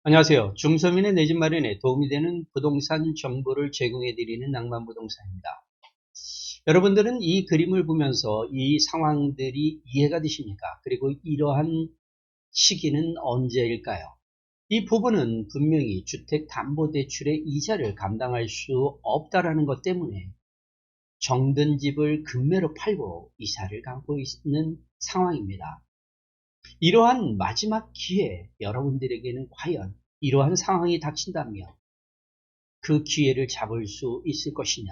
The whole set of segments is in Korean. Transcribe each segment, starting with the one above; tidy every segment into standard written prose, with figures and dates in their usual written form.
안녕하세요. 중서민의 내 집 마련에 도움이 되는 부동산 정보를 제공해드리는 낭만부동산입니다. 여러분들은 이 그림을 보면서 이 상황들이 이해가 되십니까? 그리고 이러한 시기는 언제일까요? 이 부분은 분명히 주택담보대출의 이자를 감당할 수 없다라는 것 때문에 정든 집을 급매로 팔고 이사를 가고 있는 상황입니다. 이러한 마지막 기회, 여러분들에게는 과연 이러한 상황이 닥친다면 그 기회를 잡을 수 있을 것이냐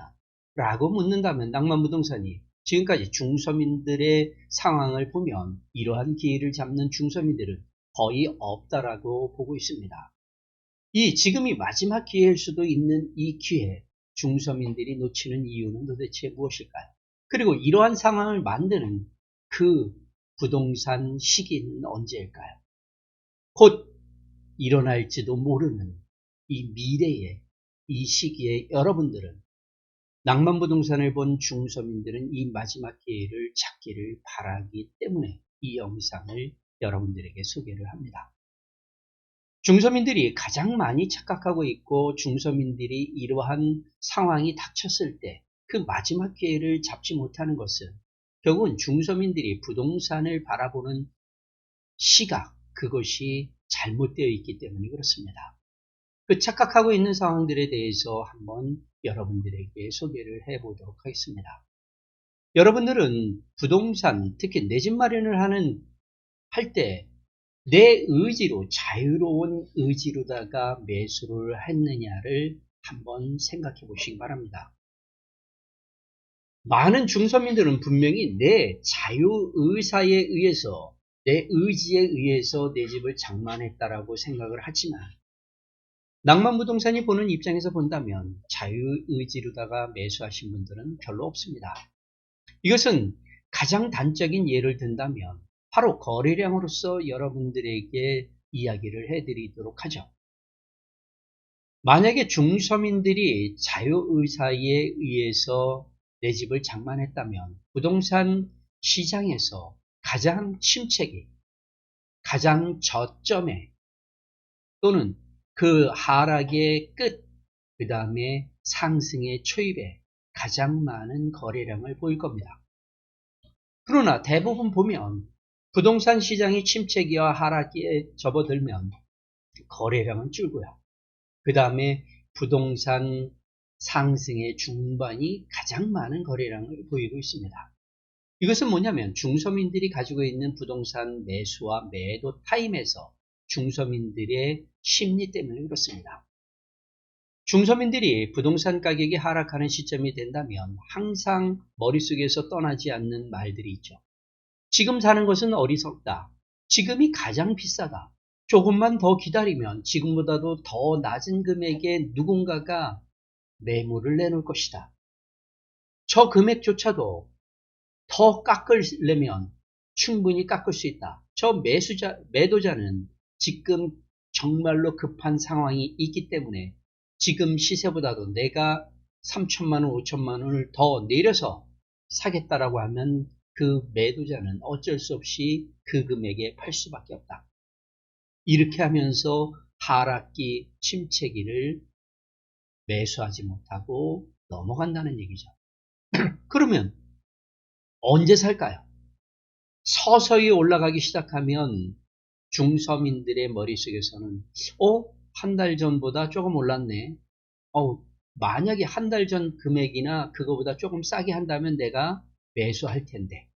라고 묻는다면 낭만부동산이 지금까지 중서민들의 상황을 보면 이러한 기회를 잡는 중서민들은 거의 없다라고 보고 있습니다. 지금이 마지막 기회일 수도 있는 이 기회, 중서민들이 놓치는 이유는 도대체 무엇일까요? 그리고 이러한 상황을 만드는 그 부동산 시기는 언제일까요? 곧 일어날지도 모르는 이 미래의 이 시기에 여러분들은 낭만부동산을 본 중서민들은 이 마지막 기회를 찾기를 바라기 때문에 이 영상을 여러분들에게 소개를 합니다. 중서민들이 가장 많이 착각하고 있고 중서민들이 이러한 상황이 닥쳤을 때 그 마지막 기회를 잡지 못하는 것은 결국은 중서민들이 부동산을 바라보는 시각, 그것이 잘못되어 있기 때문에 그렇습니다. 그 착각하고 있는 상황들에 대해서 한번 여러분들에게 소개를 해보도록 하겠습니다. 여러분들은 부동산, 특히 내 집 마련을 할 때 내 의지로, 자유로운 의지로다가 매수를 했느냐를 한번 생각해 보시기 바랍니다. 많은 중서민들은 분명히 내 자유의사에 의해서, 내 의지에 의해서 내 집을 장만했다라고 생각을 하지만 낭만부동산이 보는 입장에서 본다면 자유의지로다가 매수하신 분들은 별로 없습니다. 이것은 가장 단적인 예를 든다면 바로 거래량으로서 여러분들에게 이야기를 해드리도록 하죠. 만약에 중서민들이 자유의사에 의해서 내 집을 장만했다면 부동산 시장에서 가장 침체기, 가장 저점에 또는 그 하락의 끝, 그 다음에 상승의 초입에 가장 많은 거래량을 보일 겁니다. 그러나 대부분 보면 부동산 시장이 침체기와 하락기에 접어들면 거래량은 줄고요. 그 다음에 부동산 상승의 중반이 가장 많은 거래량을 보이고 있습니다. 이것은 뭐냐면 중서민들이 가지고 있는 부동산 매수와 매도 타임에서 중서민들의 심리 때문에 그렇습니다. 중서민들이 부동산 가격이 하락하는 시점이 된다면 항상 머릿속에서 떠나지 않는 말들이 있죠. 지금 사는 것은 어리석다. 지금이 가장 비싸다. 조금만 더 기다리면 지금보다도 더 낮은 금액에 누군가가 매물을 내놓을 것이다. 저 금액조차도 더 깎으려면 충분히 깎을 수 있다. 저 매도자는 지금 정말로 급한 상황이 있기 때문에 지금 시세보다도 내가 3천만 원, 5천만 원을 더 내려서 사겠다라고 하면 그 매도자는 어쩔 수 없이 그 금액에 팔 수밖에 없다. 이렇게 하면서 하락기, 침체기를 매수하지 못하고 넘어간다는 얘기죠. 그러면 언제 살까요? 서서히 올라가기 시작하면 중서민들의 머릿속에서는 한 달 전보다 조금 올랐네. 만약에 한 달 전 금액이나 그거보다 조금 싸게 한다면 내가 매수할 텐데.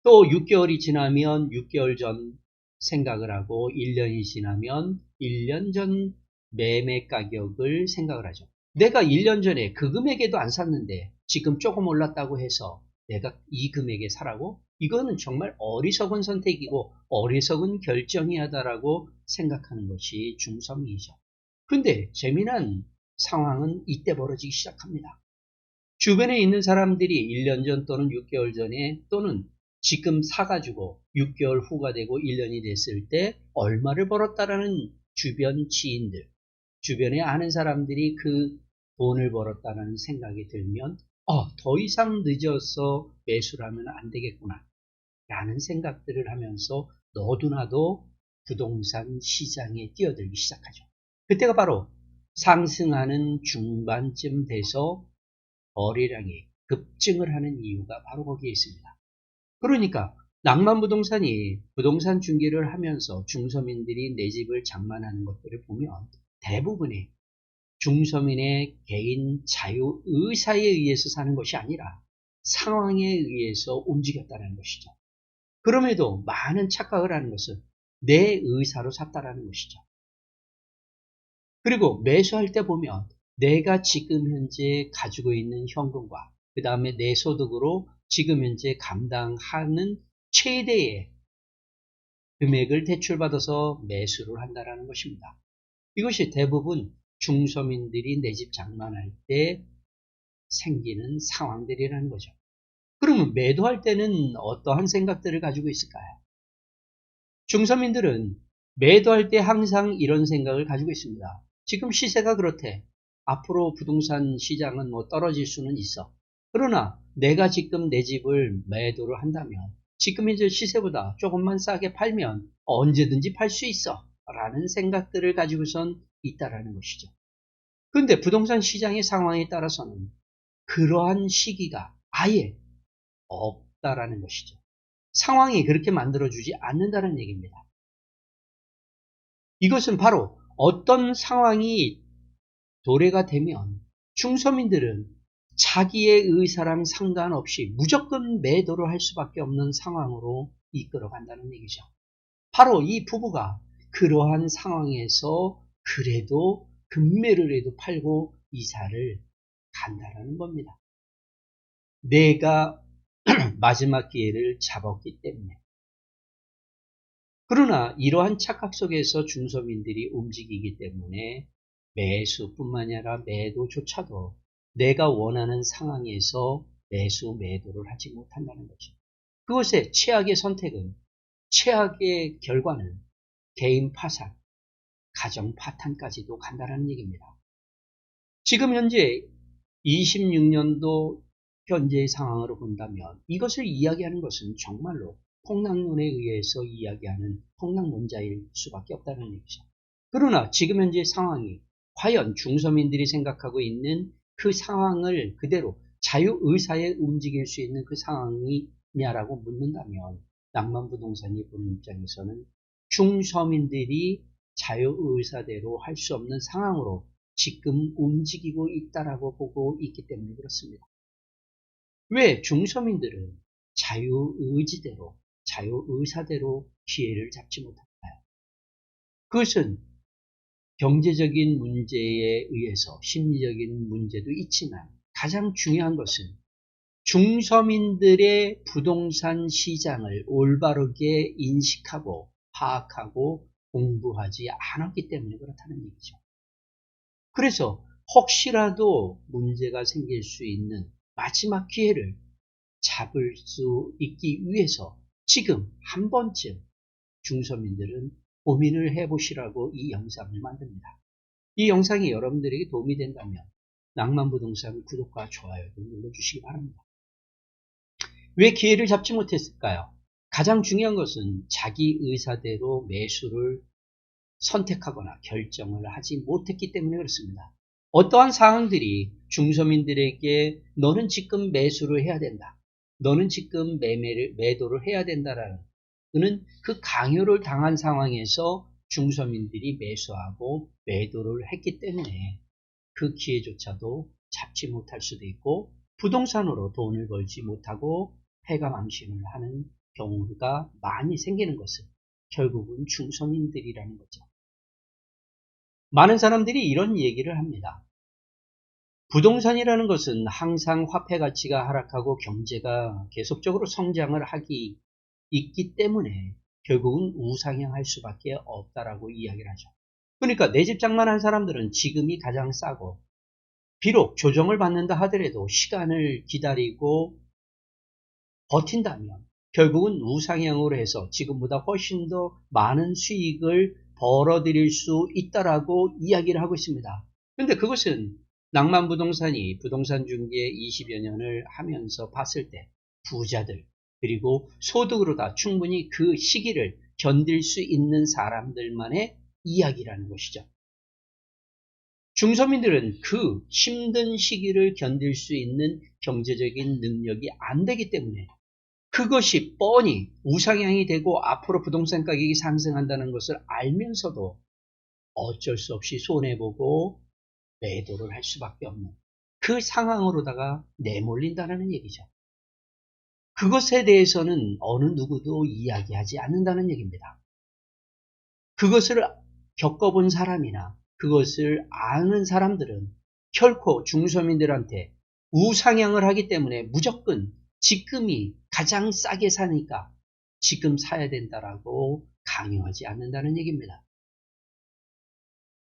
또 6개월이 지나면 6개월 전 생각을 하고 1년이 지나면 1년 전 매매 가격을 생각을 하죠. 내가 1년 전에 그 금액에도 안 샀는데 지금 조금 올랐다고 해서 내가 이 금액에 사라고? 이거는 정말 어리석은 선택이고 어리석은 결정이하다라고 생각하는 것이 중성이죠. 근데 재미난 상황은 이때 벌어지기 시작합니다. 주변에 있는 사람들이 1년 전 또는 6개월 전에 또는 지금 사가지고 6개월 후가 되고 1년이 됐을 때 얼마를 벌었다라는 주변 지인들, 주변에 아는 사람들이 그 돈을 벌었다는 생각이 들면 더 이상 늦어서 매수를 하면 안 되겠구나 라는 생각들을 하면서 너도나도 부동산 시장에 뛰어들기 시작하죠. 그때가 바로 상승하는 중반쯤 돼서 거래량이 급증을 하는 이유가 바로 거기에 있습니다. 그러니까 낭만부동산이 부동산 중개를 하면서 중서민들이 내 집을 장만하는 것들을 보면 대부분의 중서민의 개인 자유의사에 의해서 사는 것이 아니라 상황에 의해서 움직였다는 것이죠. 그럼에도 많은 착각을 하는 것은 내 의사로 샀다라는 것이죠. 그리고 매수할 때 보면 내가 지금 현재 가지고 있는 현금과 그 다음에 내 소득으로 지금 현재 감당하는 최대의 금액을 대출받아서 매수를 한다는 것입니다. 이것이 대부분 중서민들이 내 집 장만할 때 생기는 상황들이라는 거죠. 그러면 매도할 때는 어떠한 생각들을 가지고 있을까요? 중서민들은 매도할 때 항상 이런 생각을 가지고 있습니다. 지금 시세가 그렇대. 앞으로 부동산 시장은 떨어질 수는 있어. 그러나 내가 지금 내 집을 매도를 한다면 지금 현재 시세보다 조금만 싸게 팔면 언제든지 팔 수 있어 라는 생각들을 가지고선 있다라는 것이죠. 그런데 부동산 시장의 상황에 따라서는 그러한 시기가 아예 없다라는 것이죠. 상황이 그렇게 만들어주지 않는다는 얘기입니다. 이것은 바로 어떤 상황이 도래가 되면 중서민들은 자기의 의사랑 상관없이 무조건 매도를 할 수밖에 없는 상황으로 이끌어간다는 얘기죠. 바로 이 부부가 그러한 상황에서 그래도 급매를 해도 팔고 이사를 간다는 겁니다. 내가 마지막 기회를 잡았기 때문에. 그러나 이러한 착각 속에서 중서민들이 움직이기 때문에 매수뿐만 아니라 매도조차도 내가 원하는 상황에서 매도를 하지 못한다는 거죠. 그것의 최악의 선택은, 최악의 결과는 개인 파산, 가정 파탄까지도 간다는 얘기입니다. 지금 현재 26년도 현재의 상황으로 본다면 이것을 이야기하는 것은 정말로 폭락론에 의해서 이야기하는 폭락론자일 수밖에 없다는 얘기죠. 그러나 지금 현재 상황이 과연 중서민들이 생각하고 있는 그 상황을 그대로 자유의사에 움직일 수 있는 그 상황이냐라고 묻는다면 낭만부동산이 보는 입장에서는 중서민들이 자유의사대로 할 수 없는 상황으로 지금 움직이고 있다라고 보고 있기 때문에 그렇습니다. 왜 중서민들은 자유의지대로, 자유의사대로 기회를 잡지 못할까요? 그것은 경제적인 문제에 의해서 심리적인 문제도 있지만 가장 중요한 것은 중서민들의 부동산 시장을 올바르게 인식하고 파악하고 공부하지 않았기 때문에 그렇다는 얘기죠. 그래서 혹시라도 문제가 생길 수 있는 마지막 기회를 잡을 수 있기 위해서 지금 한 번쯤 중서민들은 고민을 해보시라고 이 영상을 만듭니다. 이 영상이 여러분들에게 도움이 된다면 낭만부동산 구독과 좋아요를 눌러주시기 바랍니다. 왜 기회를 잡지 못했을까요? 가장 중요한 것은 자기 의사대로 매수를 선택하거나 결정을 하지 못했기 때문에 그렇습니다. 어떠한 상황들이 중서민들에게 너는 지금 매수를 해야 된다. 너는 지금 매도를 해야 된다라는 그는 그 강요를 당한 상황에서 중서민들이 매수하고 매도를 했기 때문에 그 기회조차도 잡지 못할 수도 있고 부동산으로 돈을 벌지 못하고 패가망신을 하는 경우가 많이 생기는 것은 결국은 중서민들이라는 거죠. 많은 사람들이 이런 얘기를 합니다. 부동산이라는 것은 항상 화폐 가치가 하락하고 경제가 계속적으로 성장을 하기 있기 때문에 결국은 우상향할 수밖에 없다라고 이야기를 하죠. 그러니까 내 집 장만한 사람들은 지금이 가장 싸고 비록 조정을 받는다 하더라도 시간을 기다리고 버틴다면 결국은 우상향으로 해서 지금보다 훨씬 더 많은 수익을 벌어들일 수 있다라고 이야기를 하고 있습니다. 그런데 그것은 낭만부동산이 부동산 중개 20여 년을 하면서 봤을 때 부자들 그리고 소득으로 다 충분히 그 시기를 견딜 수 있는 사람들만의 이야기라는 것이죠. 중서민들은 그 힘든 시기를 견딜 수 있는 경제적인 능력이 안 되기 때문에 그것이 뻔히 우상향이 되고 앞으로 부동산 가격이 상승한다는 것을 알면서도 어쩔 수 없이 손해보고 매도를 할 수밖에 없는 그 상황으로다가 내몰린다는 얘기죠. 그것에 대해서는 어느 누구도 이야기하지 않는다는 얘기입니다. 그것을 겪어본 사람이나 그것을 아는 사람들은 결코 중서민들한테 우상향을 하기 때문에 무조건 지금이 가장 싸게 사니까 지금 사야 된다라고 강요하지 않는다는 얘기입니다.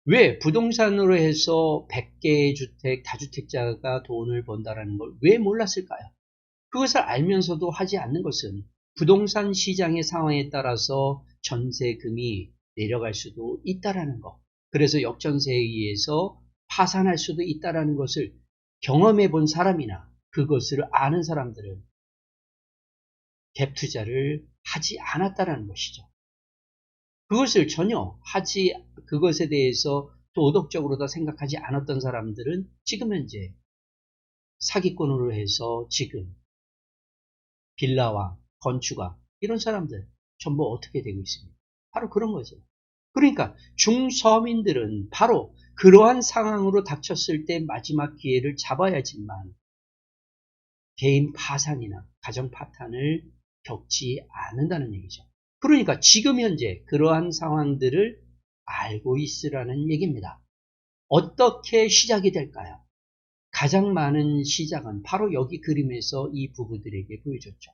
왜 부동산으로 해서 100개의 주택, 다주택자가 돈을 번다라는 걸 왜 몰랐을까요? 그것을 알면서도 하지 않는 것은 부동산 시장의 상황에 따라서 전세금이 내려갈 수도 있다라는 것. 그래서 역전세에 의해서 파산할 수도 있다라는 것을 경험해 본 사람이나 그것을 아는 사람들은 갭 투자를 하지 않았다라는 것이죠. 그것을 전혀 그것에 대해서 도덕적으로 다 생각하지 않았던 사람들은 지금 현재 사기꾼으로 해서 지금 빌라왕, 건축왕 이런 사람들 전부 어떻게 되고 있습니까? 바로 그런 거죠. 그러니까 중서민들은 바로 그러한 상황으로 닥쳤을 때 마지막 기회를 잡아야지만 개인 파산이나 가정 파탄을 겪지 않는다는 얘기죠. 그러니까 지금 현재 그러한 상황들을 알고 있으라는 얘기입니다. 어떻게 시작이 될까요? 가장 많은 시작은 바로 여기 그림에서 이 부부들에게 보여줬죠.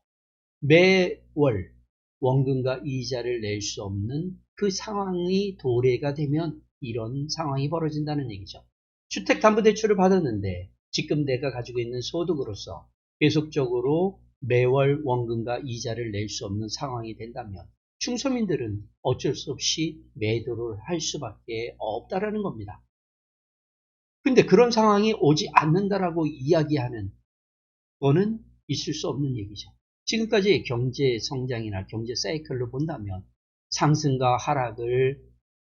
매월 원금과 이자를 낼 수 없는 그 상황이 도래가 되면 이런 상황이 벌어진다는 얘기죠. 주택담보대출을 받았는데 지금 내가 가지고 있는 소득으로서 계속적으로 매월 원금과 이자를 낼 수 없는 상황이 된다면 중서민들은 어쩔 수 없이 매도를 할 수밖에 없다라는 겁니다. 근데 그런 상황이 오지 않는다라고 이야기하는 거는 있을 수 없는 얘기죠. 지금까지 경제 성장이나 경제 사이클로 본다면 상승과 하락을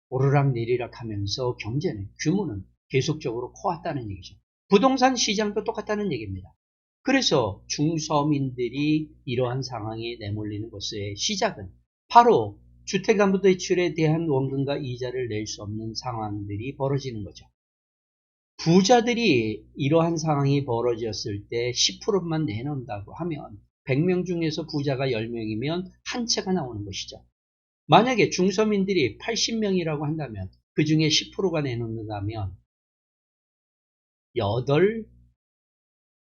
오르락내리락 하면서 경제는 규모는 계속적으로 커왔다는 얘기죠. 부동산 시장도 똑같다는 얘기입니다. 그래서 중서민들이 이러한 상황에 내몰리는 것의 시작은 바로 주택담보대출에 대한 원금과 이자를 낼 수 없는 상황들이 벌어지는 거죠. 부자들이 이러한 상황이 벌어졌을 때 10%만 내놓는다고 하면 100명 중에서 부자가 10명이면 한 채가 나오는 것이죠. 만약에 중서민들이 80명이라고 한다면 그 중에 10%가 내놓는다면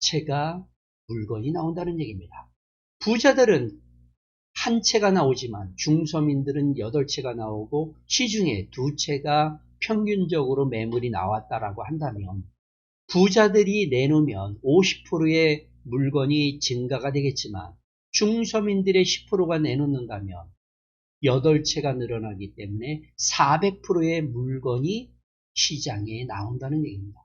8채가 물건이 나온다는 얘기입니다. 부자들은 한 채가 나오지만 중서민들은 8채가 나오고 시중에 2채가 평균적으로 매물이 나왔다라고 한다면 부자들이 내놓으면 50%의 물건이 증가가 되겠지만 중서민들의 10%가 내놓는다면 8채가 늘어나기 때문에 400%의 물건이 시장에 나온다는 얘기입니다.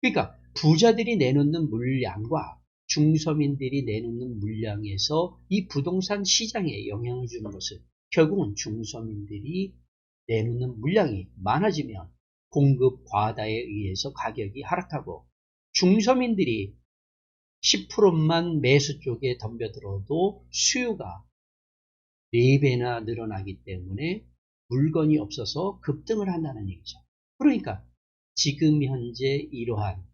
그러니까 부자들이 내놓는 물량과 중서민들이 내놓는 물량에서 이 부동산 시장에 영향을 주는 것은 결국은 중서민들이 내놓는 물량이 많아지면 공급 과다에 의해서 가격이 하락하고 중서민들이 10%만 매수 쪽에 덤벼들어도 수요가 4배나 늘어나기 때문에 물건이 없어서 급등을 한다는 얘기죠. 그러니까 지금 현재 이러한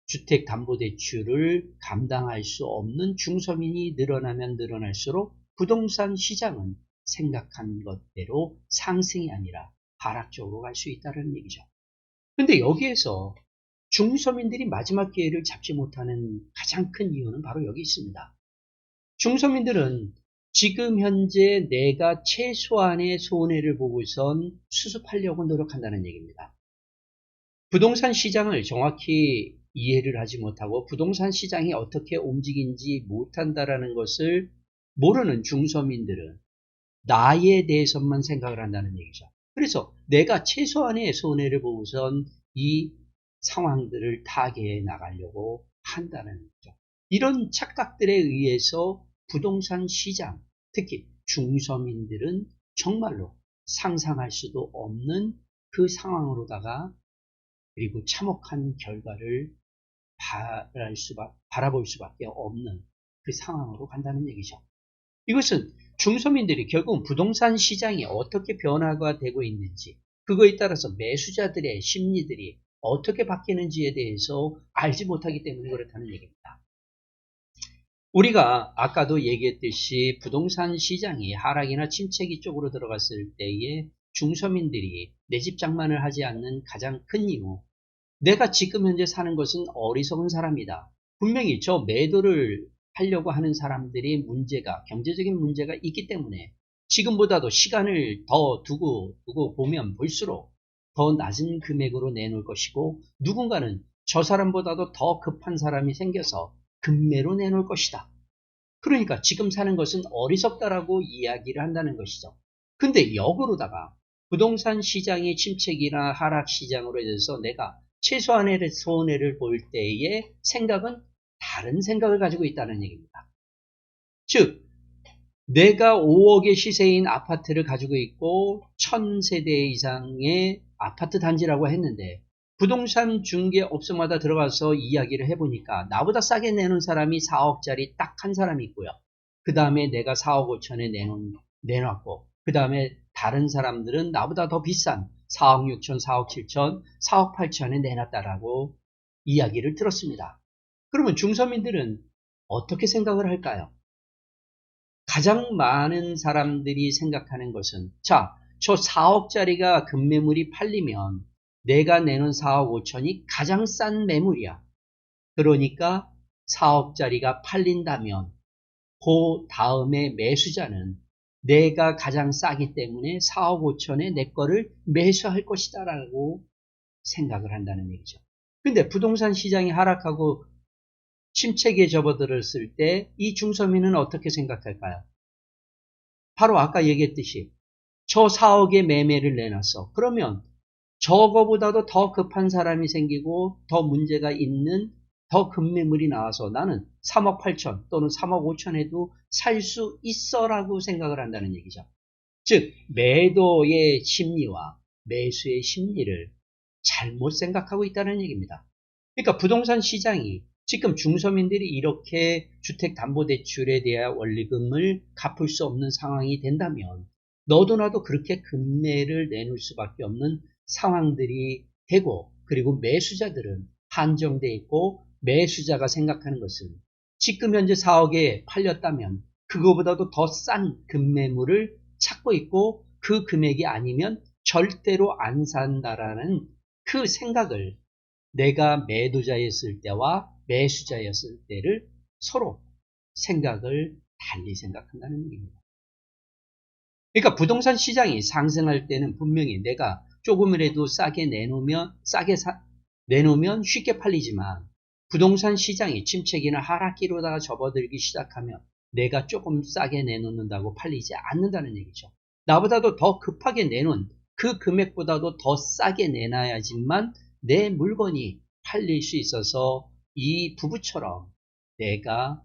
주택담보대출을 감당할 수 없는 중서민이 늘어나면 늘어날수록 부동산 시장은 생각한 것대로 상승이 아니라 하락적으로 갈 수 있다는 얘기죠. 근데 여기에서 중서민들이 마지막 기회를 잡지 못하는 가장 큰 이유는 바로 여기 있습니다. 중서민들은 지금 현재 내가 최소한의 손해를 보고선 수습하려고 노력한다는 얘기입니다. 부동산 시장을 정확히 이해를 하지 못하고 부동산 시장이 어떻게 움직이는지 못한다라는 것을 모르는 중서민들은 나에 대해서만 생각을 한다는 얘기죠. 그래서 내가 최소한의 손해를 보고선 이 상황들을 타개해 나가려고 한다는 거죠. 이런 착각들에 의해서 부동산 시장, 특히 중서민들은 정말로 상상할 수도 없는 그 상황으로다가 그리고 참혹한 결과를 바라볼 수밖에 없는 그 상황으로 간다는 얘기죠. 이것은 중서민들이 결국 부동산 시장이 어떻게 변화가 되고 있는지, 그거에 따라서 매수자들의 심리들이 어떻게 바뀌는지에 대해서 알지 못하기 때문에 그렇다는 얘기입니다. 우리가 아까도 얘기했듯이 부동산 시장이 하락이나 침체기 쪽으로 들어갔을 때에 중서민들이 내 집 장만을 하지 않는 가장 큰 이유, 내가 지금 현재 사는 것은 어리석은 사람이다. 분명히 저 매도를 하려고 하는 사람들이 경제적인 문제가 있기 때문에 지금보다도 시간을 더 두고 보면 볼수록 더 낮은 금액으로 내놓을 것이고, 누군가는 저 사람보다도 더 급한 사람이 생겨서 급매로 내놓을 것이다. 그러니까 지금 사는 것은 어리석다라고 이야기를 한다는 것이죠. 근데 역으로다가 부동산 시장의 침체기나 하락 시장으로 인해서 내가 최소한의 손해를 볼 때의 생각은 다른 생각을 가지고 있다는 얘기입니다. 즉, 내가 5억의 시세인 아파트를 가지고 있고 1000세대 이상의 아파트 단지라고 했는데, 부동산 중개업소마다 들어가서 이야기를 해보니까 나보다 싸게 내놓은 사람이 4억짜리 딱 한 사람이 있고요. 그 다음에 내가 4억 5천에 내놨고, 그 다음에 다른 사람들은 나보다 더 비싼 4억 6천, 4억 7천, 4억 8천에 내놨다라고 이야기를 들었습니다. 그러면 중서민들은 어떻게 생각을 할까요? 가장 많은 사람들이 생각하는 것은, 자, 저 4억짜리가 급매물이 팔리면 내가 내는 4억 5천이 가장 싼 매물이야. 그러니까 4억짜리가 팔린다면 그 다음에 매수자는 내가 가장 싸기 때문에 4억 5천에 내 거를 매수할 것이다 라고 생각을 한다는 얘기죠. 근데 부동산 시장이 하락하고 침체기에 접어들었을 때 이 중서민은 어떻게 생각할까요? 바로 아까 얘기했듯이 저 4억의 매매를 내놨어. 그러면 저거보다도 더 급한 사람이 생기고 더 문제가 있는 더 급매물이 나와서 나는 3억 8천 또는 3억 5천에도 살 수 있어 라고 생각을 한다는 얘기죠. 즉, 매도의 심리와 매수의 심리를 잘못 생각하고 있다는 얘기입니다. 그러니까 부동산 시장이 지금 중서민들이 이렇게 주택담보대출에 대한 원리금을 갚을 수 없는 상황이 된다면 너도 나도 그렇게 급매를 내놓을 수밖에 없는 상황들이 되고, 그리고 매수자들은 한정되어 있고, 매수자가 생각하는 것은 지금 현재 4억에 팔렸다면 그거보다도 더 싼 급매물을 찾고 있고, 그 금액이 아니면 절대로 안 산다라는 그 생각을 내가 매도자였을 때와 매수자였을 때를 서로 생각을 달리 생각한다는 얘기입니다. 그러니까 부동산 시장이 상승할 때는 분명히 내가 조금이라도 싸게 내놓으면 쉽게 팔리지만, 부동산 시장이 침체기나 하락기로다가 접어들기 시작하면 내가 조금 싸게 내놓는다고 팔리지 않는다는 얘기죠. 나보다도 더 급하게 내놓은 그 금액보다도 더 싸게 내놔야지만 내 물건이 팔릴 수 있어서 이 부부처럼 내가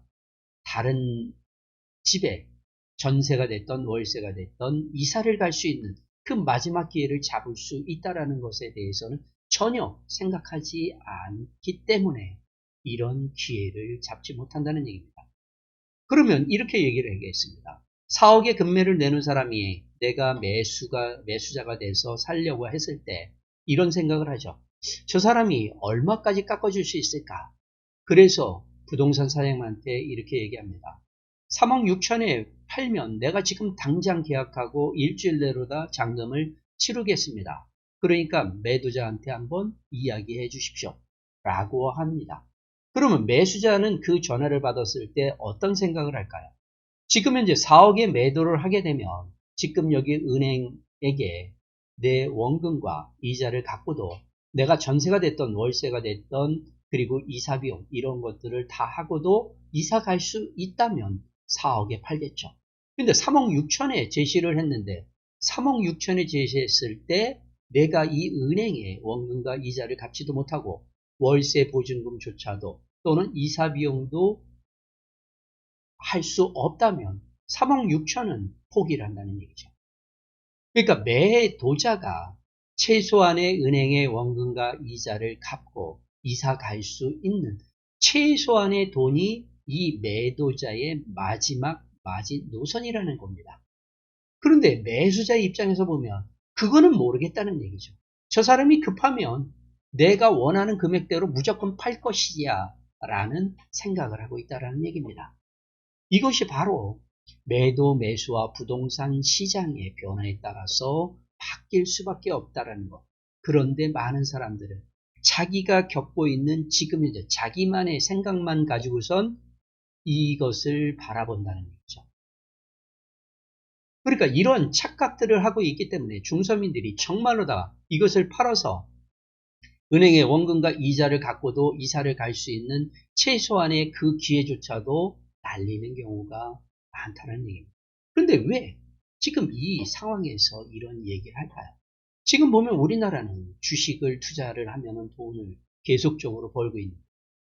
다른 집에 전세가 됐던 월세가 됐던 이사를 갈 수 있는 그 마지막 기회를 잡을 수 있다는 것에 대해서는 전혀 생각하지 않기 때문에 이런 기회를 잡지 못한다는 얘기입니다. 그러면 이렇게 얘기를 하겠습니다. 4억의 금매를 내는 사람이 내가 매수자가 돼서 살려고 했을 때 이런 생각을 하죠. 저 사람이 얼마까지 깎아줄 수 있을까? 그래서 부동산 사장님한테 이렇게 얘기합니다. 3억 6천에 팔면 내가 지금 당장 계약하고 일주일 내로다 잔금을 치르겠습니다. 그러니까 매도자한테 한번 이야기해 주십시오. 라고 합니다. 그러면 매수자는 그 전화를 받았을 때 어떤 생각을 할까요? 지금 현재 4억에 매도를 하게 되면 지금 여기 은행에게 내 원금과 이자를 갖고도 내가 전세가 됐던 월세가 됐던 그리고 이사비용 이런 것들을 다 하고도 이사 갈 수 있다면 4억에 팔겠죠. 근데 3억 6천에 제시를 했는데 3억 6천에 제시했을 때 내가 이 은행에 원금과 이자를 갚지도 못하고 월세 보증금조차도 또는 이사 비용도 할 수 없다면 3억 6천은 포기를 한다는 얘기죠. 그러니까 매도자가 최소한의 은행의 원금과 이자를 갚고 이사 갈 수 있는 최소한의 돈이 이 매도자의 마지막 마지노선이라는 겁니다. 그런데 매수자의 입장에서 보면 그거는 모르겠다는 얘기죠. 저 사람이 급하면 내가 원하는 금액대로 무조건 팔 것이야 라는 생각을 하고 있다는 얘기입니다. 이것이 바로 매도 매수와 부동산 시장의 변화에 따라서 바뀔 수밖에 없다는 것. 그런데 많은 사람들은 자기가 겪고 있는 지금 이제 자기만의 생각만 가지고선 이것을 바라본다는 거죠. 그러니까 이런 착각들을 하고 있기 때문에 중서민들이 정말로 다 이것을 팔아서 은행의 원금과 이자를 갖고도 이사를 갈 수 있는 최소한의 그 기회조차도 날리는 경우가 많다는 얘기입니다. 그런데 왜 지금 이 상황에서 이런 얘기를 할까요? 지금 보면 우리나라는 주식을 투자를 하면 돈을 계속적으로 벌고 있는,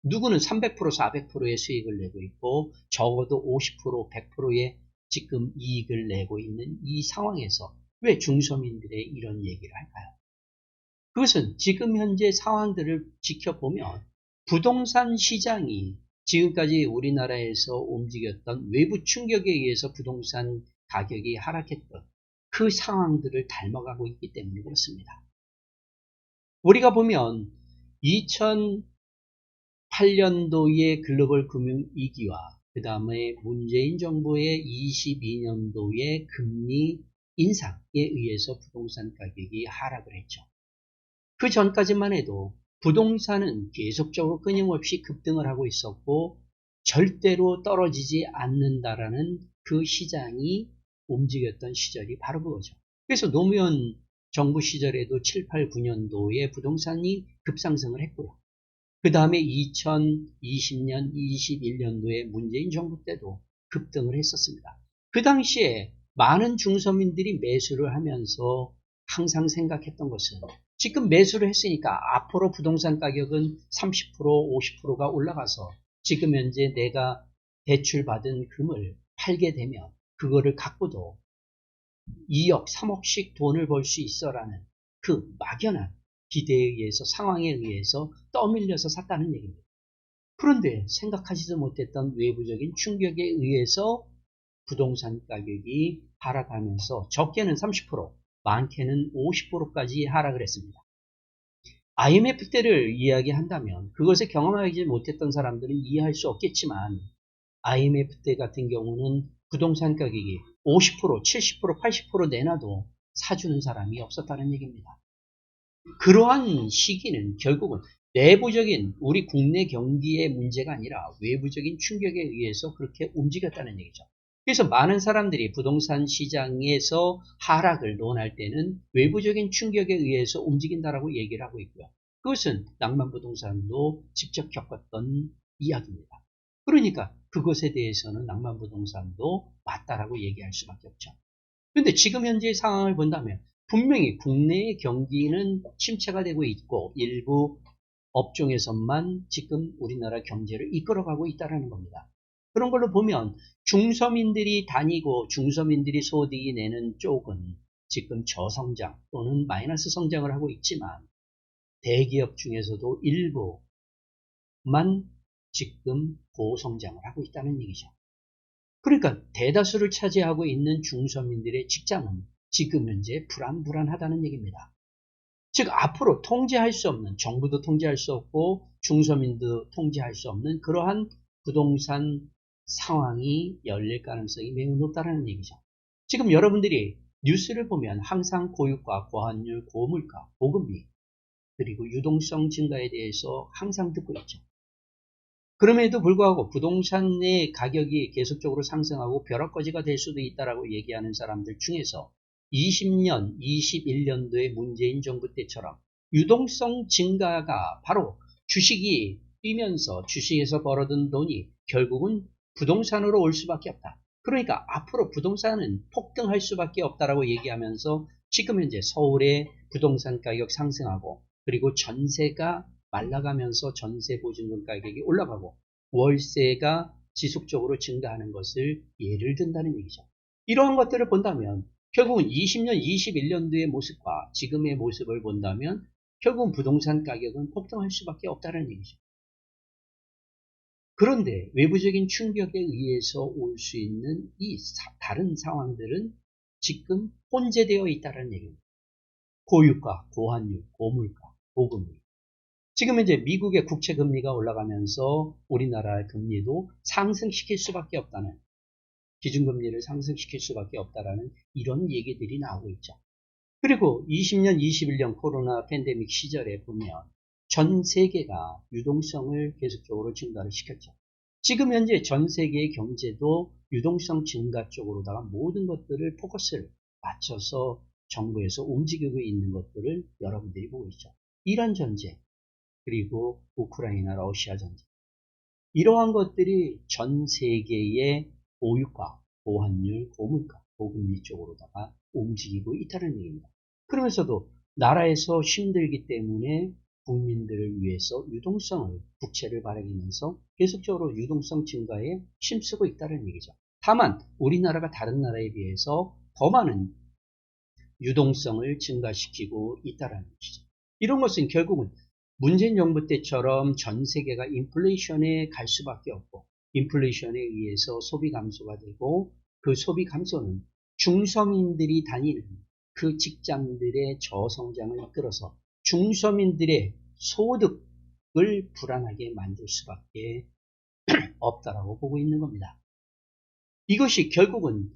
누구는 300%, 400%의 수익을 내고 있고 적어도 50%, 100%의 지금 이익을 내고 있는 이 상황에서 왜 중서민들의 이런 얘기를 할까요? 그것은 지금 현재 상황들을 지켜보면 부동산 시장이 지금까지 우리나라에서 움직였던 외부 충격에 의해서 부동산 가격이 하락했던 그 상황들을 닮아가고 있기 때문에 그렇습니다. 우리가 보면 2008년도의 글로벌 금융위기와 그 다음에 문재인 정부의 22년도의 금리 인상에 의해서 부동산 가격이 하락을 했죠. 그 전까지만 해도 부동산은 계속적으로 끊임없이 급등을 하고 있었고 절대로 떨어지지 않는다라는 그 시장이 움직였던 시절이 바로 그거죠. 그래서 노무현 정부 시절에도 7, 8, 9년도에 부동산이 급상승을 했고요. 그 다음에 2020년, 21년도에 문재인 정부 때도 급등을 했었습니다. 그 당시에 많은 중서민들이 매수를 하면서 항상 생각했던 것은 지금 매수를 했으니까 앞으로 부동산 가격은 30%, 50%가 올라가서 지금 현재 내가 대출받은 금을 팔게 되면 그거를 갖고도 2억, 3억씩 돈을 벌 수 있어라는 그 막연한 기대에 의해서 상황에 의해서 떠밀려서 샀다는 얘기입니다. 그런데 생각하지도 못했던 외부적인 충격에 의해서 부동산 가격이 하락하면서 적게는 30%, 많게는 50%까지 하락을 했습니다. IMF 때를 이야기한다면 그것을 경험하지 못했던 사람들은 이해할 수 없겠지만 IMF 때 같은 경우는 부동산 가격이 50%, 70%, 80% 내놔도 사주는 사람이 없었다는 얘기입니다. 그러한 시기는 결국은 내부적인 우리 국내 경기의 문제가 아니라 외부적인 충격에 의해서 그렇게 움직였다는 얘기죠. 그래서 많은 사람들이 부동산 시장에서 하락을 논할 때는 외부적인 충격에 의해서 움직인다라고 얘기를 하고 있고요. 그것은 낭만부동산도 직접 겪었던 이야기입니다. 그러니까 그것에 대해서는 낭만부동산도 맞다라고 얘기할 수밖에 없죠. 그런데 지금 현재의 상황을 본다면 분명히 국내의 경기는 침체가 되고 있고 일부 업종에서만 지금 우리나라 경제를 이끌어가고 있다는 겁니다. 그런 걸로 보면 중서민들이 다니고 중서민들이 소득이 내는 쪽은 지금 저성장 또는 마이너스 성장을 하고 있지만 대기업 중에서도 일부만 지금 고성장을 하고 있다는 얘기죠. 그러니까 대다수를 차지하고 있는 중서민들의 직장은 지금 현재 불안하다는 얘기입니다. 즉 앞으로 통제할 수 없는, 정부도 통제할 수 없고 중서민도 통제할 수 없는 그러한 부동산 상황이 열릴 가능성이 매우 높다는 얘기죠. 지금 여러분들이 뉴스를 보면 항상 고유가, 고환율, 고물가, 고금리 그리고 유동성 증가에 대해서 항상 듣고 있죠. 그럼에도 불구하고 부동산의 가격이 계속적으로 상승하고 벼락거지가 될 수도 있다라고 얘기하는 사람들 중에서 20년, 21년도의 문재인 정부 때처럼 유동성 증가가 바로 주식이 뛰면서 주식에서 벌어든 돈이 결국은 부동산으로 올 수밖에 없다. 그러니까 앞으로 부동산은 폭등할 수밖에 없다라고 얘기하면서 지금 현재 서울의 부동산 가격 상승하고 그리고 전세가 말라가면서 전세 보증금 가격이 올라가고 월세가 지속적으로 증가하는 것을 예를 든다는 얘기죠. 이러한 것들을 본다면 결국은 20년, 21년도의 모습과 지금의 모습을 본다면 결국은 부동산 가격은 폭등할 수밖에 없다는 얘기죠. 그런데 외부적인 충격에 의해서 올 수 있는 이 다른 상황들은 지금 혼재되어 있다는 얘기입니다. 고유가, 고환율, 고물가, 고금리. 지금 이제 미국의 국채 금리가 올라가면서 우리나라의 금리도 상승시킬 수밖에 없다는, 기준금리를 상승시킬 수밖에 없다라는 이런 얘기들이 나오고 있죠. 그리고 20년, 21년 코로나 팬데믹 시절에 보면 전 세계가 유동성을 계속적으로 증가를 시켰죠. 지금 현재 전 세계의 경제도 유동성 증가 쪽으로다가 모든 것들을 포커스를 맞춰서 정부에서 움직이고 있는 것들을 여러분들이 보고 있죠. 이란 전쟁, 그리고 우크라이나 러시아 전쟁. 이러한 것들이 전 세계의 고유가, 고환율, 고물가, 고금리 쪽으로다가 움직이고 있다는 얘기입니다. 그러면서도 나라에서 힘들기 때문에 국민들을 위해서 유동성을, 국채를 발행하면서 계속적으로 유동성 증가에 힘쓰고 있다는 얘기죠. 다만 우리나라가 다른 나라에 비해서 더 많은 유동성을 증가시키고 있다는 것이죠. 이런 것은 결국은 문재인 정부 때처럼 전 세계가 인플레이션에 갈 수밖에 없고, 인플레이션에 의해서 소비 감소가 되고, 그 소비 감소는 중서민들이 다니는 그 직장들의 저성장을 이끌어서 중서민들의 소득을 불안하게 만들 수밖에 없다라고 보고 있는 겁니다. 이것이 결국은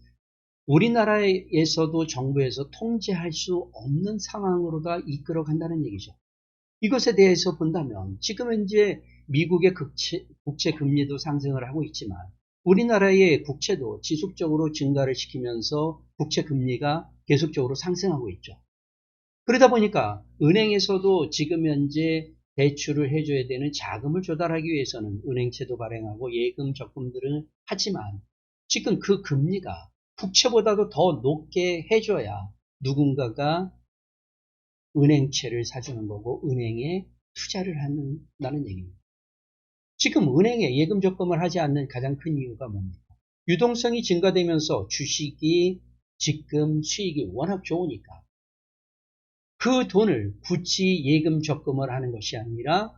우리나라에서도 정부에서 통제할 수 없는 상황으로 이끌어 간다는 얘기죠. 이것에 대해서 본다면 지금 현재 미국의 국채 금리도 상승을 하고 있지만 우리나라의 국채도 지속적으로 증가를 시키면서 국채 금리가 계속적으로 상승하고 있죠. 그러다 보니까 은행에서도 지금 현재 대출을 해줘야 되는 자금을 조달하기 위해서는 은행채도 발행하고 예금 적금들을 하지만 지금 그 금리가 국채보다도 더 높게 해줘야 누군가가 은행채를 사주는 거고 은행에 투자를 한다는 얘기입니다. 지금 은행에 예금 적금을 하지 않는 가장 큰 이유가 뭡니까? 유동성이 증가되면서 주식이 지금 수익이 워낙 좋으니까 그 돈을 굳이 예금 적금을 하는 것이 아니라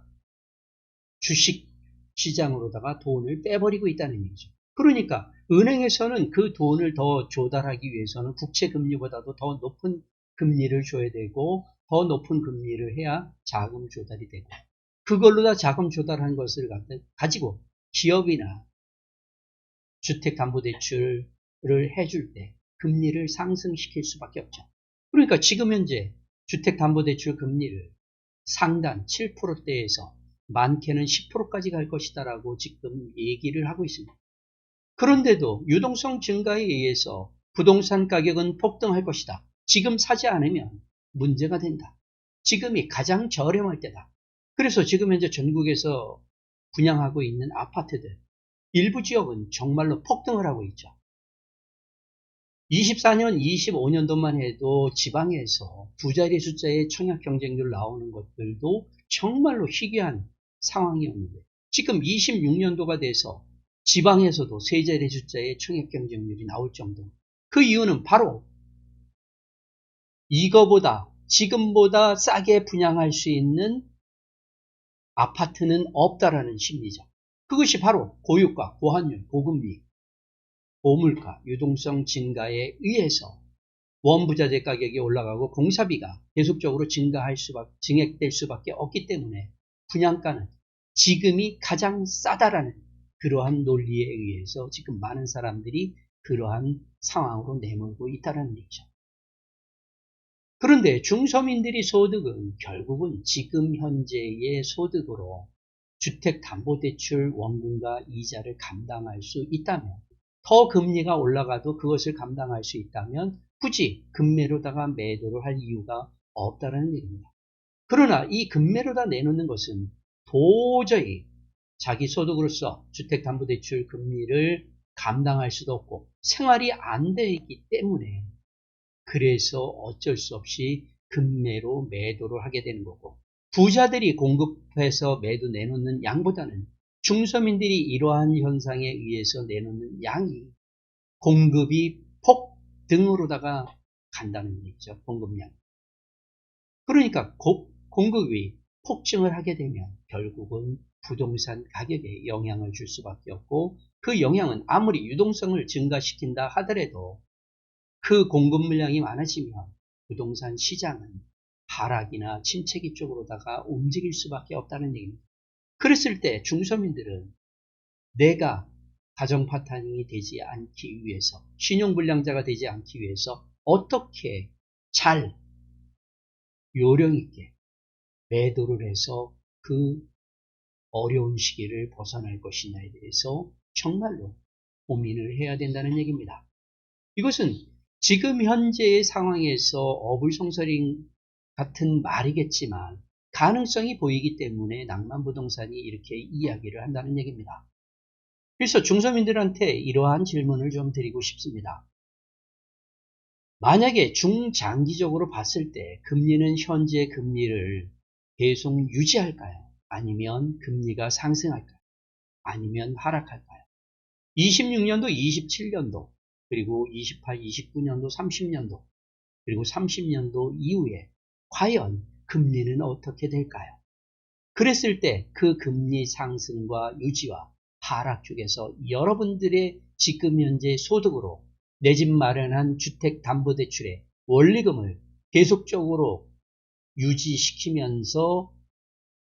주식 시장으로다가 돈을 빼버리고 있다는 얘기죠. 그러니까 은행에서는 그 돈을 더 조달하기 위해서는 국채 금리보다도 더 높은 금리를 줘야 되고 더 높은 금리를 해야 자금 조달이 되고 그걸로 다 자금 조달한 것을 가지고 기업이나 주택담보대출을 해줄 때 금리를 상승시킬 수밖에 없죠. 그러니까 지금 현재 주택담보대출 금리를 상단 7%대에서 많게는 10%까지 갈 것이다라고 지금 얘기를 하고 있습니다. 그런데도 유동성 증가에 의해서 부동산 가격은 폭등할 것이다. 지금 사지 않으면 문제가 된다. 지금이 가장 저렴할 때다. 그래서 지금 현재 전국에서 분양하고 있는 아파트들 일부 지역은 정말로 폭등을 하고 있죠. 24년, 25년도만 해도 지방에서 두 자리 숫자의 청약 경쟁률 나오는 것들도 정말로 희귀한 상황이었는데 지금 26년도가 돼서 지방에서도 세 자리 숫자의 청약 경쟁률이 나올 정도. 그 이유는 바로 이거보다 지금보다 싸게 분양할 수 있는 아파트는 없다라는 심리죠. 그것이 바로 고유가, 고환율, 고금리, 고물가, 유동성 증가에 의해서 원부자재 가격이 올라가고 공사비가 계속적으로 증액될 수밖에 없기 때문에 분양가는 지금이 가장 싸다라는 그러한 논리에 의해서 지금 많은 사람들이 그러한 상황으로 내몰고 있다는 얘기죠. 그런데 중서민들의 소득은 결국은 지금 현재의 소득으로 주택담보대출 원금과 이자를 감당할 수 있다면 더 금리가 올라가도 그것을 감당할 수 있다면 굳이 금매로다가 매도를 할 이유가 없다는 얘기입니다. 그러나 이 금매로다 내놓는 것은 도저히 자기 소득으로서 주택담보대출 금리를 감당할 수도 없고 생활이 안 되기 때문에 그래서 어쩔 수 없이 금매로 매도를 하게 되는 거고 부자들이 공급해서 매도 내놓는 양보다는 중서민들이 이러한 현상에 의해서 내놓는 양이 공급이 폭등으로다가 간다는 얘기죠. 공급량. 그러니까 공급이 폭증을 하게 되면 결국은 부동산 가격에 영향을 줄 수밖에 없고, 그 영향은 아무리 유동성을 증가시킨다 하더라도 그 공급 물량이 많아지면 부동산 시장은 하락이나 침체기 쪽으로다가 움직일 수밖에 없다는 얘기입니다. 그랬을 때 중서민들은 내가 가정 파탄이 되지 않기 위해서, 신용불량자가 되지 않기 위해서 어떻게 잘 요령 있게 매도를 해서 그 어려운 시기를 벗어날 것이냐에 대해서 정말로 고민을 해야 된다는 얘기입니다. 이것은 지금 현재의 상황에서 어불성설인 같은 말이겠지만 가능성이 보이기 때문에 낭만부동산이 이렇게 이야기를 한다는 얘기입니다. 그래서 중서민들한테 이러한 질문을 좀 드리고 싶습니다. 만약에 중장기적으로 봤을 때 금리는 현재 금리를 계속 유지할까요? 아니면 금리가 상승할까요? 아니면 하락할까요? 26년도, 27년도, 그리고 28, 29년도, 30년도, 그리고 30년도 이후에 과연 금리는 어떻게 될까요? 그랬을 때 그 금리 상승과 유지와 하락 쪽에서 여러분들의 지금 현재 소득으로 내 집 마련한 주택담보대출의 원리금을 계속적으로 유지시키면서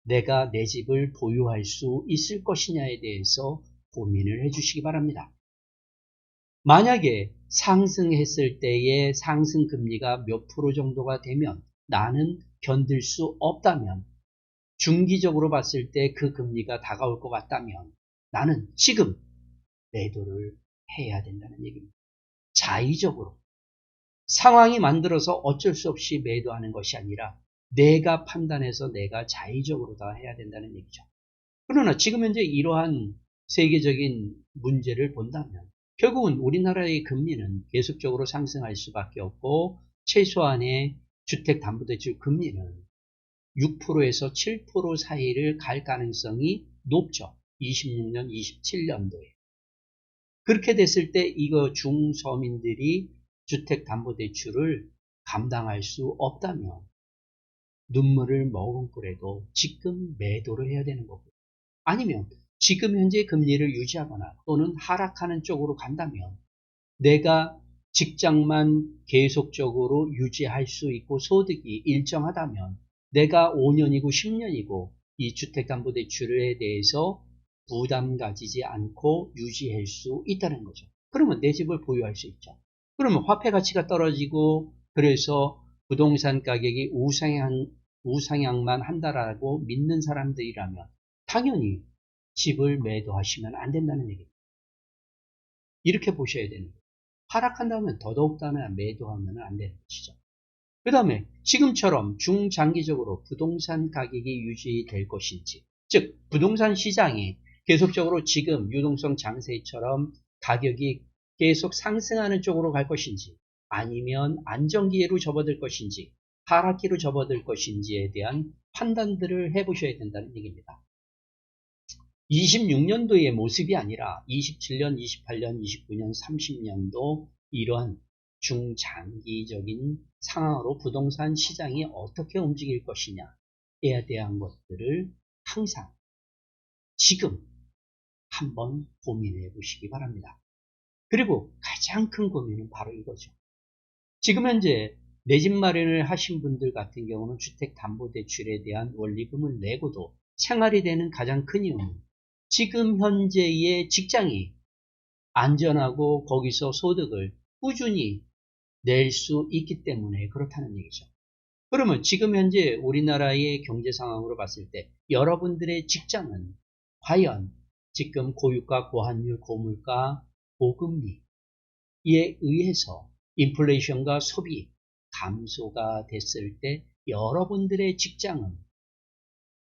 내가 내 집을 보유할 수 있을 것이냐에 대해서 고민을 해주시기 바랍니다. 만약에 상승했을 때의 상승금리가 몇 프로 정도가 되면 나는 견딜 수 없다면, 중기적으로 봤을 때 그 금리가 다가올 것 같다면 나는 지금 매도를 해야 된다는 얘기입니다. 자의적으로 상황이 만들어서 어쩔 수 없이 매도하는 것이 아니라 내가 판단해서 내가 자의적으로 다 해야 된다는 얘기죠. 그러나 지금 현재 이러한 세계적인 문제를 본다면 결국은 우리나라의 금리는 계속적으로 상승할 수밖에 없고, 최소한의 주택담보대출 금리는 6%에서 7% 사이를 갈 가능성이 높죠. 26년, 27년도에. 그렇게 됐을 때 이거 중서민들이 주택담보대출을 감당할 수 없다면 눈물을 머금고라도 지금 매도를 해야 되는 거고, 아니면 지금 현재 금리를 유지하거나 또는 하락하는 쪽으로 간다면 내가 직장만 계속적으로 유지할 수 있고 소득이 일정하다면 내가 5년이고 10년이고 이 주택담보대출에 대해서 부담 가지지 않고 유지할 수 있다는 거죠. 그러면 내 집을 보유할 수 있죠. 그러면 화폐 가치가 떨어지고 그래서 부동산 가격이 우상향만 한다라고 믿는 사람들이라면 당연히 집을 매도하시면 안 된다는 얘기입니다. 이렇게 보셔야 되는 거예요. 하락한다면 더더욱다나 매도하면 안 되는 것이죠. 그 다음에 지금처럼 중장기적으로 부동산 가격이 유지될 것인지, 즉 부동산 시장이 계속적으로 지금 유동성 장세처럼 가격이 계속 상승하는 쪽으로 갈 것인지, 아니면 안정기로 접어들 것인지 하락기로 접어들 것인지에 대한 판단들을 해보셔야 된다는 얘기입니다. 26년도의 모습이 아니라 27년, 28년, 29년, 30년도 이러한 중장기적인 상황으로 부동산 시장이 어떻게 움직일 것이냐에 대한 것들을 항상 지금 한번 고민해 보시기 바랍니다. 그리고 가장 큰 고민은 바로 이거죠. 지금 현재 내 집 마련을 하신 분들 같은 경우는 주택담보대출에 대한 원리금을 내고도 생활이 되는 가장 큰 이유는 지금 현재의 직장이 안전하고 거기서 소득을 꾸준히 낼 수 있기 때문에 그렇다는 얘기죠. 그러면 지금 현재 우리나라의 경제 상황으로 봤을 때 여러분들의 직장은 과연 지금 고유가, 고환율, 고물가, 고금리에 의해서 인플레이션과 소비 감소가 됐을 때 여러분들의 직장은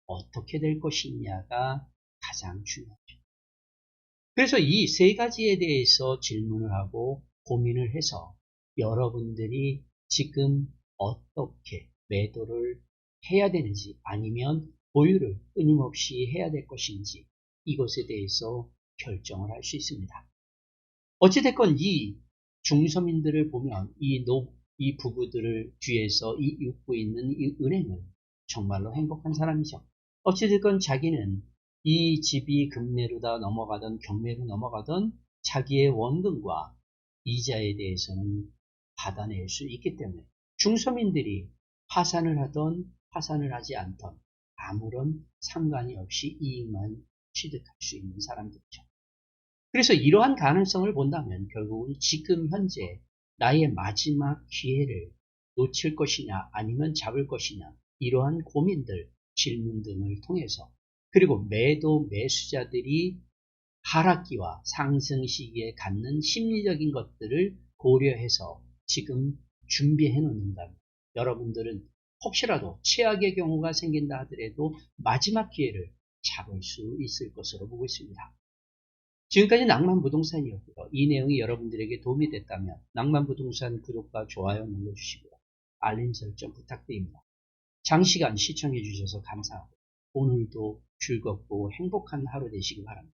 어떻게 될 것이냐가 가장 중요하죠. 그래서 이 세 가지에 대해서 질문을 하고 고민을 해서 여러분들이 지금 어떻게 매도를 해야 되는지, 아니면 보유를 끊임없이 해야 될 것인지, 이것에 대해서 결정을 할 수 있습니다. 어찌됐건 이 중서민들을 보면 이 부부들을 뒤에서 입고 있는 이 은행은 정말로 행복한 사람이죠. 어찌됐건 자기는 이 집이 금매로다 넘어가던 경매로 넘어가던 자기의 원금과 이자에 대해서는 받아낼 수 있기 때문에 중서민들이 파산을 하던 파산을 하지 않던 아무런 상관이 없이 이익만 취득할 수 있는 사람들이죠. 그래서 이러한 가능성을 본다면 결국은 지금 현재 나의 마지막 기회를 놓칠 것이냐 아니면 잡을 것이냐 이러한 고민들, 질문 등을 통해서 그리고 매수자들이 하락기와 상승 시기에 갖는 심리적인 것들을 고려해서 지금 준비해 놓는다면 여러분들은 혹시라도 최악의 경우가 생긴다 하더라도 마지막 기회를 잡을 수 있을 것으로 보고 있습니다. 지금까지 낭만부동산이었고요. 이 내용이 여러분들에게 도움이 됐다면 낭만부동산 구독과 좋아요 눌러주시고요. 알림 설정 부탁드립니다. 장시간 시청해 주셔서 감사하고 오늘도 즐겁고 행복한 하루 되시기 바랍니다.